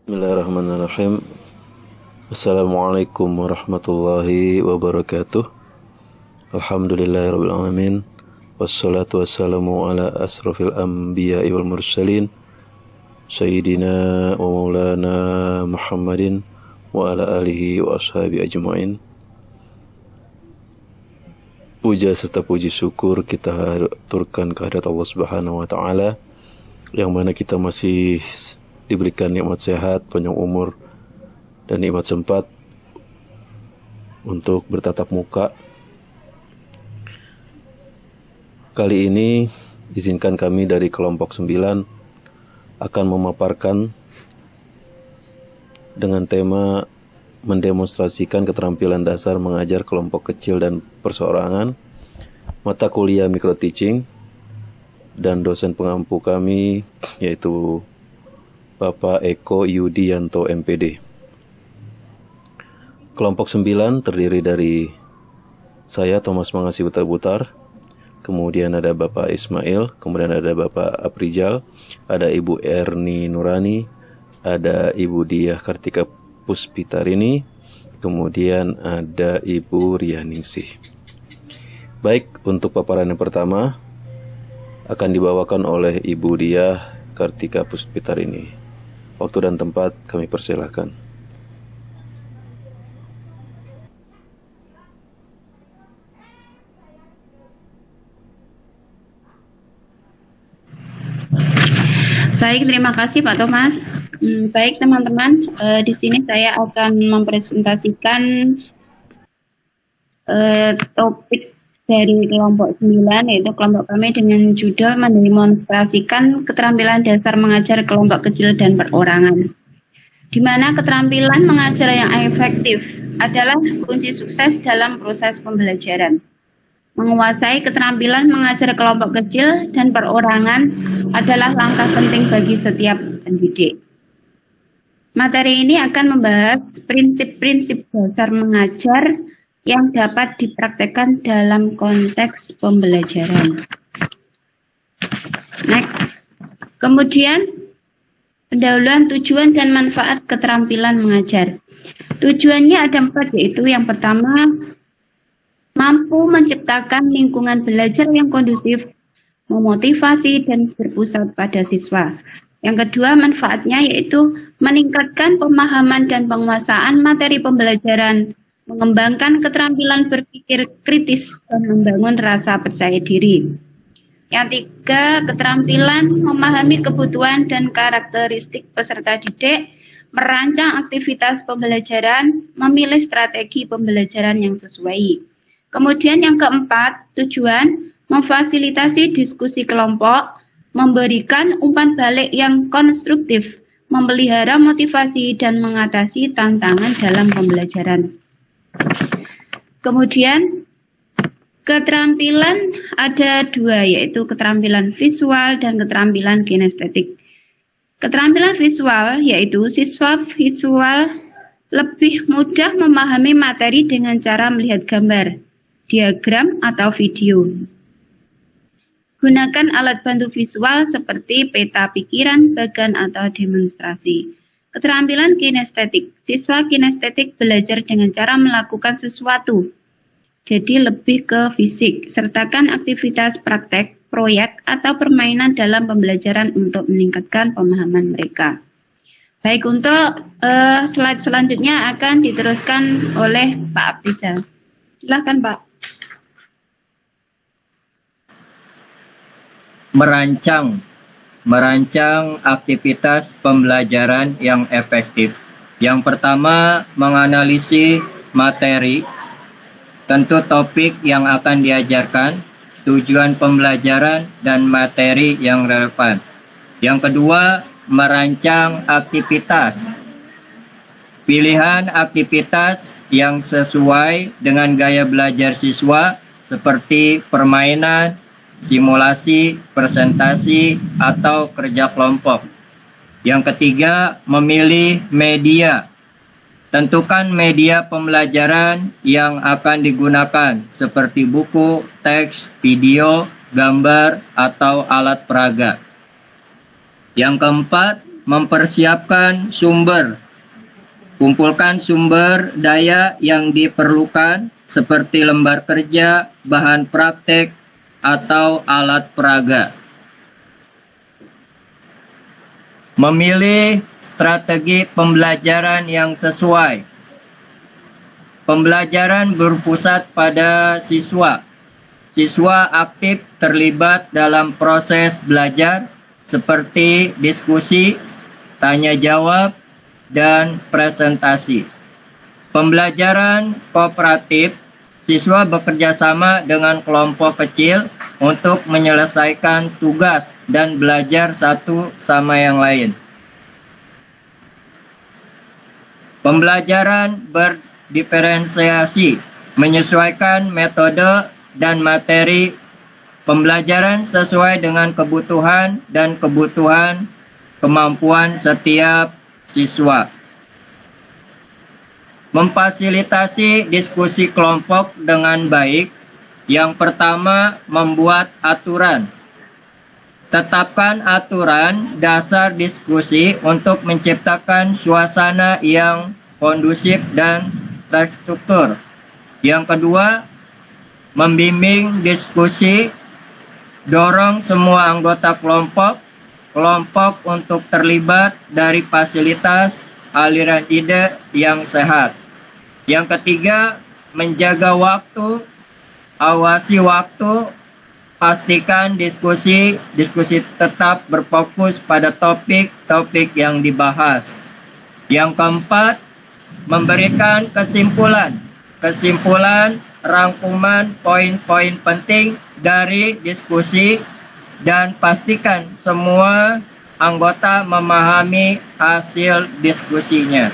Bismillahirrahmanirrahim. Assalamualaikum warahmatullahi wabarakatuh. Alhamdulillahirabbil alamin. Wassalatu wassalamu ala asrofil anbiya'i wal mursalin Sayyidina wa maulana Muhammadin wa ala alihi wa ashabi ajma'in. Puja serta puji syukur kita haturkan kehadirat Allah Subhanahu wa taala, yang mana kita masih diberikan nikmat sehat, panjang umur, dan nikmat sempat untuk bertatap muka. Kali ini izinkan kami dari kelompok 9 akan memaparkan dengan tema mendemonstrasikan keterampilan dasar mengajar kelompok kecil dan perseorangan, mata kuliah micro teaching, dan dosen pengampu kami yaitu Bapak Eko Yudianto MPD. Kelompok 9 terdiri dari saya Thomas Mangasi Butar-Butar, kemudian ada Bapak Ismail, kemudian ada Bapak Aprijal, ada Ibu Erni Nurani, ada Ibu Diah Kartika Puspitarini, kemudian ada Ibu Rianingsih. Baik, untuk paparan yang pertama akan dibawakan oleh Ibu Diah Kartika Puspitarini. Waktu dan tempat kami persilahkan. Baik, terima kasih Pak Thomas. Baik teman-teman, di sini saya akan mempresentasikan topik dari kelompok 9, yaitu kelompok kami dengan judul mendemonstrasikan keterampilan dasar mengajar kelompok kecil dan perorangan. Di mana keterampilan mengajar yang efektif adalah kunci sukses dalam proses pembelajaran. Menguasai keterampilan mengajar kelompok kecil dan perorangan adalah langkah penting bagi setiap pendidik. Materi ini akan membahas prinsip-prinsip dasar mengajar yang dapat dipraktekkan dalam konteks pembelajaran. Next. Kemudian, pendahuluan tujuan dan manfaat keterampilan mengajar. Tujuannya ada 4, yaitu yang pertama, mampu menciptakan lingkungan belajar yang kondusif, memotivasi dan berpusat pada siswa. Yang kedua, manfaatnya yaitu meningkatkan pemahaman dan penguasaan materi pembelajaran, mengembangkan keterampilan berpikir kritis, dan membangun rasa percaya diri. Yang tiga, keterampilan memahami kebutuhan dan karakteristik peserta didik, merancang aktivitas pembelajaran, memilih strategi pembelajaran yang sesuai. Kemudian yang keempat, tujuan memfasilitasi diskusi kelompok, memberikan umpan balik yang konstruktif, memelihara motivasi dan mengatasi tantangan dalam pembelajaran. Kemudian keterampilan ada 2, yaitu keterampilan visual dan keterampilan kinestetik. Keterampilan visual yaitu siswa visual lebih mudah memahami materi dengan cara melihat gambar, diagram atau video. Gunakan alat bantu visual seperti peta pikiran, bagan atau demonstrasi. Keterampilan kinestetik. Siswa kinestetik belajar dengan cara melakukan sesuatu, jadi lebih ke fisik. Sertakan aktivitas praktek, proyek, atau permainan dalam pembelajaran untuk meningkatkan pemahaman mereka. Baik, untuk slide selanjutnya akan diteruskan oleh Pak Aprijal. Silakan Pak. Merancang aktivitas pembelajaran yang efektif. Yang pertama, menganalisis materi, tentu topik yang akan diajarkan, tujuan pembelajaran, dan materi yang relevan. Yang kedua, merancang aktivitas. Pilihan aktivitas yang sesuai dengan gaya belajar siswa seperti permainan, simulasi, presentasi, atau kerja kelompok. Yang ketiga, memilih media. Tentukan media pembelajaran yang akan digunakan seperti buku, teks, video, gambar, atau alat peraga. Yang keempat, mempersiapkan sumber. Kumpulkan sumber daya yang diperlukan seperti lembar kerja, bahan praktek, atau alat peraga. Memilih strategi pembelajaran yang sesuai. Pembelajaran berpusat pada siswa. Siswa aktif terlibat dalam proses belajar seperti diskusi, tanya jawab, dan presentasi. Pembelajaran kooperatif, siswa bekerja sama dengan kelompok kecil untuk menyelesaikan tugas dan belajar satu sama yang lain. Pembelajaran berdiferensiasi, menyesuaikan metode dan materi pembelajaran sesuai dengan kebutuhan dan kebutuhan kemampuan setiap siswa. Memfasilitasi diskusi kelompok dengan baik. Yang pertama, membuat aturan. Tetapkan aturan dasar diskusi untuk menciptakan suasana yang kondusif dan terstruktur. Yang kedua, membimbing diskusi, dorong semua anggota kelompok untuk terlibat dari fasilitas aliran ide yang sehat. Yang ketiga, menjaga waktu, awasi waktu, pastikan diskusi tetap berfokus pada topik-topik yang dibahas. Yang keempat, memberikan kesimpulan, rangkuman poin-poin penting dari diskusi, dan pastikan semua anggota memahami hasil diskusinya.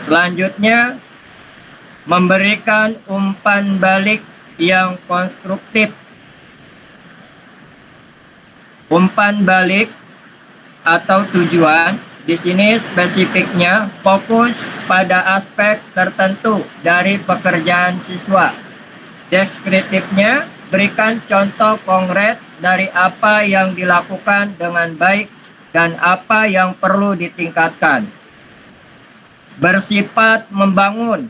Selanjutnya, memberikan umpan balik yang konstruktif. Umpan balik atau tujuan di sini spesifiknya fokus pada aspek tertentu dari pekerjaan siswa. Deskriptifnya, berikan contoh konkret dari apa yang dilakukan dengan baik dan apa yang perlu ditingkatkan. Bersifat membangun.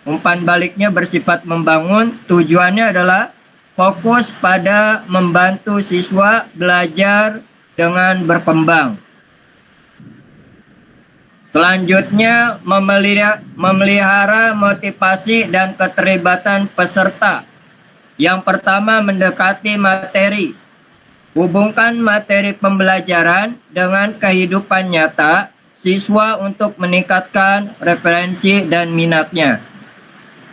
Umpan baliknya bersifat membangun, tujuannya adalah fokus pada membantu siswa belajar dengan berkembang. Selanjutnya, memelihara motivasi dan keterlibatan peserta. Yang pertama, mendekati materi. Hubungkan materi pembelajaran dengan kehidupan nyata siswa untuk meningkatkan referensi dan minatnya.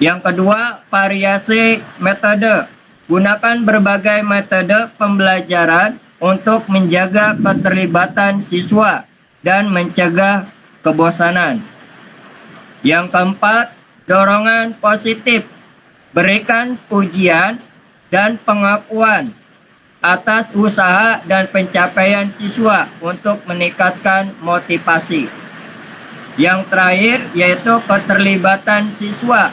Yang kedua, variasi metode. Gunakan berbagai metode pembelajaran untuk menjaga keterlibatan siswa dan mencegah kebosanan. Yang keempat, dorongan positif. Berikan pujian dan pengakuan atas usaha dan pencapaian siswa untuk meningkatkan motivasi. Yang terakhir yaitu keterlibatan siswa.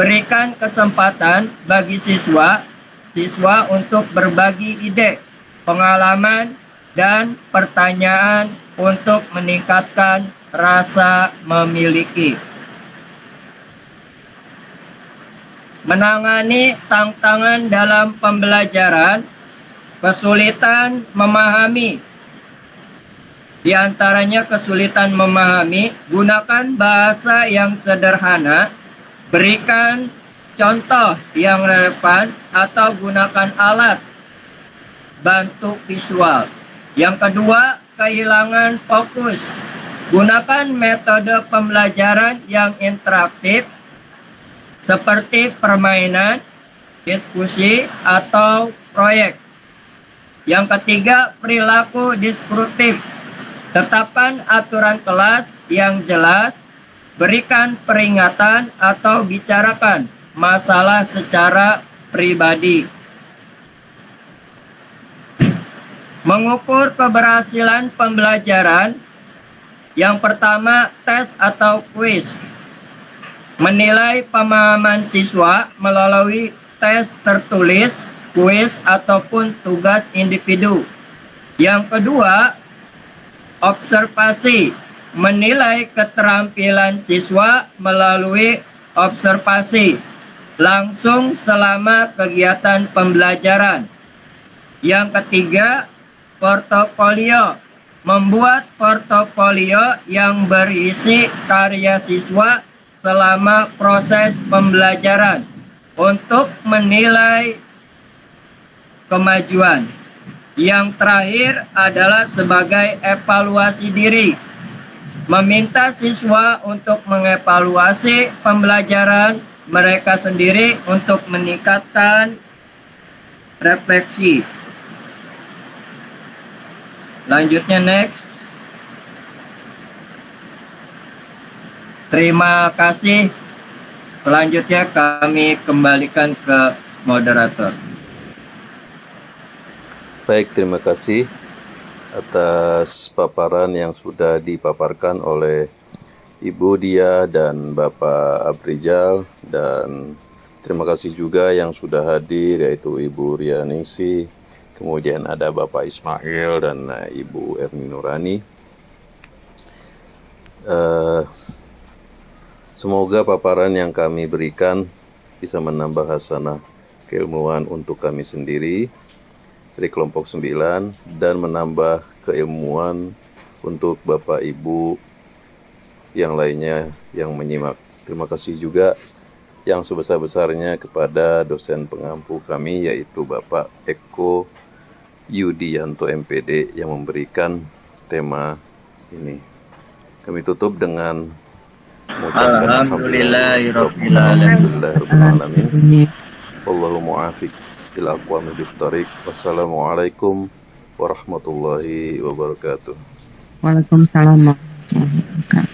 Berikan kesempatan bagi siswa untuk berbagi ide, pengalaman, dan pertanyaan untuk meningkatkan rasa memiliki. Menangani tantangan dalam pembelajaran, kesulitan memahami. Di antaranya kesulitan memahami, gunakan bahasa yang sederhana, berikan contoh yang relevan, atau gunakan alat bantu visual. Yang kedua, kehilangan fokus. Gunakan metode pembelajaran yang interaktif, seperti permainan, diskusi, atau proyek. Yang ketiga, perilaku disruptif. Tetapkan aturan kelas yang jelas, berikan peringatan atau bicarakan masalah secara pribadi. Mengukur keberhasilan pembelajaran. Yang pertama, tes atau kuis. Menilai pemahaman siswa melalui tes tertulis, kuis, ataupun tugas individu. Yang kedua, observasi, menilai keterampilan siswa melalui observasi langsung selama kegiatan pembelajaran. Yang ketiga, portofolio, membuat portofolio yang berisi karya siswa selama proses pembelajaran untuk menilai kemajuan. Yang terakhir adalah sebagai evaluasi diri, meminta siswa untuk mengevaluasi pembelajaran mereka sendiri untuk meningkatkan refleksi. Lanjutnya next. Terima kasih. Selanjutnya kami kembalikan ke moderator. Baik, terima kasih atas paparan yang sudah dipaparkan oleh Ibu Dia dan Bapak Aprijal, dan terima kasih juga yang sudah hadir yaitu Ibu Rianingsi, kemudian ada Bapak Ismail dan Ibu Erni Nurani. Semoga paparan yang kami berikan bisa menambah hasanah keilmuan untuk kami sendiri dari kelompok 9 dan menambah keilmuan untuk Bapak Ibu yang lainnya yang menyimak. Terima kasih juga yang sebesar-besarnya kepada dosen pengampu kami yaitu Bapak Eko Yudianto MPD yang memberikan tema ini. Kami tutup dengan mengucapkan Alhamdulillahirabbil alamin. Wallahu mu'afiq ila aqwamit thariq. Wassalamualaikum warahmatullahi wabarakatuh. Waalaikumsalam warahmatullahi wabarakatuh.